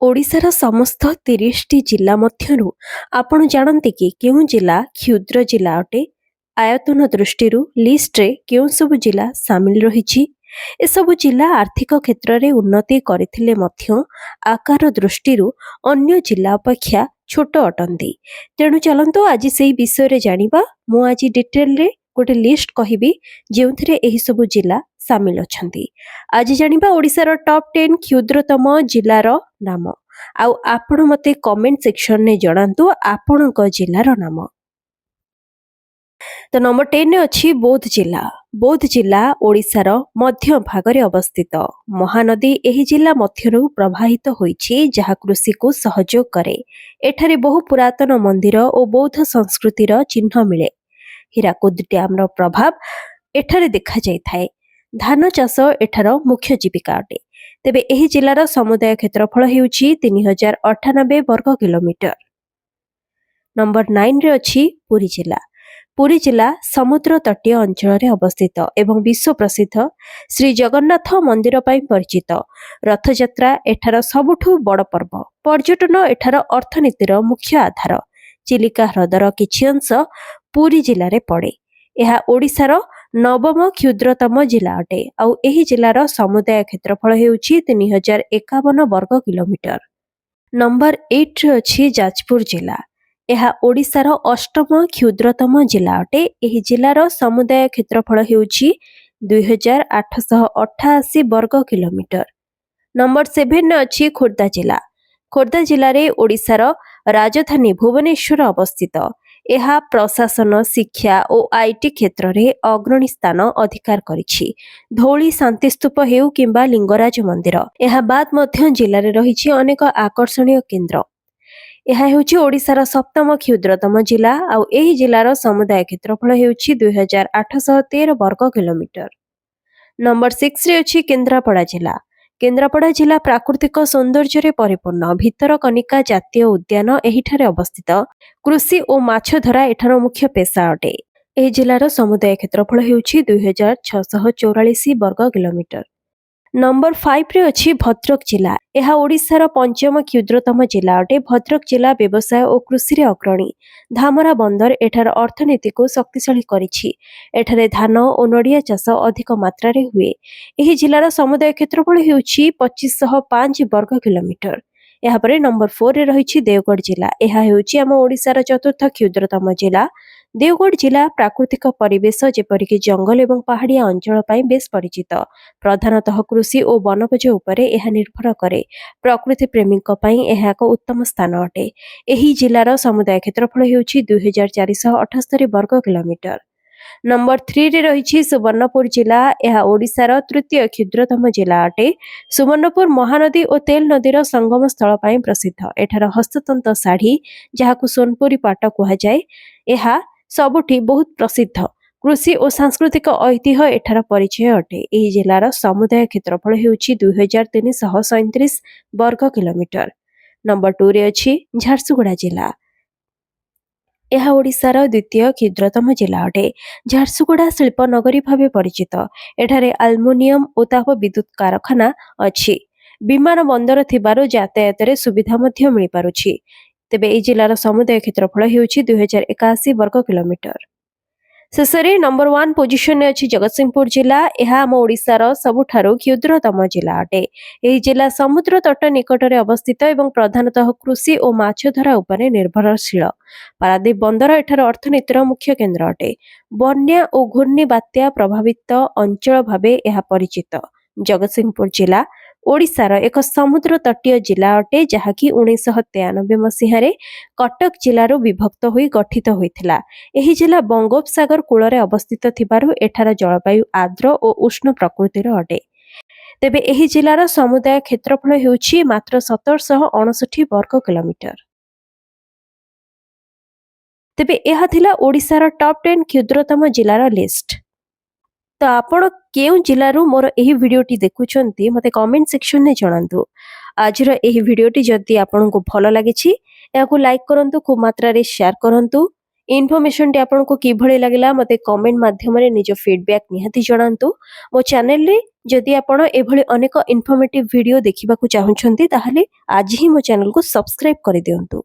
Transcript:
ओडिशार समस्त 30टी जिला मध्यरु आपण जानते कि केउं जिला क्षुद्र जिला अटे। आयतन दृष्टि लिस्ट रे केउं सब जिला सामिल रही। एसबु जिला आर्थिक क्षेत्र में उन्नति करथिले मध्य आकार दृष्टि अन्य जिला अपेक्षा छोट अटंती। तेणु चलंतु आज से विषय रे जानिबा। मु आज डिटेल रे गोटे लिस्ट कहिबी जेउथिरे एही सबु जिला सामिल अछंती। आज जानिबा ओडिशार टॉप 10 क्षुद्रतम जिलार नाम। आउ आपण मते कमेंट सेक्शन ने जणांतु आपणक जिलार नाम। तो नंबर 10 रे अछि बौद्ध जिला। बौद्ध जिला ओडिशार मध्य भागरे अवस्थित। महानदी एही जिला मध्यरु प्रवाहित होईछि जहा कृषि को सहयोग करे। एठारे बहु पुरातन मंदिर और बौद्ध संस्कृतिर चिन्ह मिले। हीराकुद डैम रो प्रभाव एठारे देखा जाय थाए। धान चाष एठार मुख्य जीविका अटे। तेबे एही जिलार समुदाय क्षेत्रफल हेउछि 3098 वर्ग किलोमीटर। नंबर 9 रे अछि पुरी जिला। पुरी जिला समुद्र तटीय अंचल रे अवस्थित एवं विश्व प्रसिद्ध श्री जगन्नाथ मंदिर पई परिचित। रथयात्रा एठार सबुठु बड़ पर्व। पर्यटन एठार अर्थनीतिर मुख्य आधार। चिलिका ह्रदर किछि अंश पुरी जिले रे पड़े। यह ओडिशार नवम क्षुद्रतम जिला अटे। आउ एही जिलार समुदाय क्षेत्रफल हेउछि 3051 वर्ग किलोमीटर। नंबर 8 रे अछि जाजपुर जिला। यह ओडिशार अष्टम क्षुद्रतम जिला अटे। एही जिलार समुदाय क्षेत्रफल हेउछि 2888 वर्ग किलोमीटर। नंबर 7 रे अछि खोर्धा जिला। खोर्धा जिले रे ओडिशार राजधानी भुवनेश्वर अवस्थित। यह प्रशासन शिक्षा और आईटी क्षेत्र में अग्रणी स्थान अधिकार करिछि। धौली शांतिस्तूप हेउ किंबा लिंगराज मंदिर यह बाद मध्य जिले में रही अनेक आकर्षणीय केन्द्र। यह हेउछि ओडिशार सप्तम क्षुद्रतम जिला। आउ एही जिलार समुदाय क्षेत्रफल हेउछि 2813 वर्ग किलोमीटर। नंबर 6 रे अछि केन्द्रापड़ा जिला। केन्द्रापड़ा जिला प्राकृतिक सौंदर्य रे परिपूर्ण। भितरकनिका जातीय उद्यान एहिठारे अवस्थित। कृषि और माछ धरा एठार मुख्य पेशा अटे। एही जिलार समुदाय क्षेत्रफल हेउछि 2644 वर्ग किलोमीटर। नंबर 5 रे अछि भद्रक जिला। यह ओडिशार पंचम क्षुद्रतम जिला अटे। भद्रक जिला व्यवसाय और कृषि रे अग्रणी। धामरा बंदर एठार अर्थनीति को शक्तिशाली करिछि। एठारे धान और नड़िया चाष अधिक मात्रा रे हुए। एही जिलार समुदाय क्षेत्रफल हेउछि 2505 वर्ग किलोमीटर। यहाँ पर नंबर 4 रे रही देवगढ़ जिला। यह हेउछि आम ओडिशार चतुर्थ क्षुद्रतम जिला। देवगढ़ जिला प्राकृतिक परिवेश जेपरिक जंगल एवं पहाड़िया अंचल पई बेस परिचित। प्रधानतः कृषि और वनभोज उपरे यह निर्भर करे। प्रकृति प्रेमी पई यह एक उत्तम स्थान अटे। एही जिलार समुदाय क्षेत्रफल हेउछि 2478 वर्ग किलोमीटर। नंबर 3 रे रही सुवर्णपुर जिला। यह ओडिशार तृतीय क्षुद्रतम जिला अटे। सुवर्णपुर महानदी और तेल नदीर संगम स्थल पई प्रसिद्ध। एठार हस्ततंत साड़ी जहाकु सोनपुरी पाट कहा जाए यह सबुठी बहुत प्रसिद्ध। कृषि और सांस्कृतिक ऐतिह्य एठार परिचय अटे। एही जिलार समुदाय क्षेत्रफल हेउछि 2337 वर्ग किलोमीटर। नंबर 2 रे अछि झारसुगुड़ा जिला। यह ओडिशार द्वितीय क्षुद्रतम जिला अटे। झारसुगुड़ा शिल्प नगरी भावे परिचित। एठारे आल्मुनियम और ताप विद्युत कारखाना अछि। विमान बंदर थिबारु यातायात रे सुविधा मध्य मिल पारुछि। तेबे एही जिलार समुदाय क्षेत्रफल हेउछि 2081 वर्ग किलोमीटर। शेषरे नंबर 1 पोजिशन में अछि जगतसिंहपुर जिला। यह आम ओडिशार सबुठारु क्षुद्रतम जिला अटे। एही जिला समुद्र तट निकट रे अवस्थित एवं प्रधानतः कृषि और माछ धरा उपरे निर्भरशील। पारादीप बंदर एठार अर्थनीतिर मुख्य केन्द्र अटे। बन्या और घूर्णी बात्या प्रभावित अंचल भावे यह परिचित। जगतसिंहपुर जिला ओडिशार एक समुद्र तटीय जिला अटे जहाँकि 1993 मसीह कटक जिलारू विभक्त होई गठित होइथिला। एही जिला बंगोपसागर कूଳରେ अवस्थित थिबारु एठार जलवायु आर्द्र और उष्ण प्रकृतिर अटे। तेबे एही जिलार समुदाय क्षेत्रफल हेउछि मात्र 1759 वर्ग किलोमीटर। तेबे यह थिला ओडिशार टॉप 10 क्षुद्रतम जिलार लिस्ट। तो आपण केउ जिलारू मोर एही वीडियोटी देखुछंती मते कमेंट सेक्शन ने जणांतु। आजर एही वीडियोटी जदि आपनको भलो लागिछि याकु लाइक करंतु, खूब मात्रा रे शेयर करंतु इनफॉरमेशनटी आपनको किभଳି लागला मते कमेंट माध्यमरे निज फीडबैक निहाती जणांतु। मो चैनल रे जदि आपण एभଳି अनेक इन्फॉर्मेटिव वीडियो देखिबाकू चाहुछंती ताहाले आज ही मो चैनल को सब्सक्राइब करि दियंतु।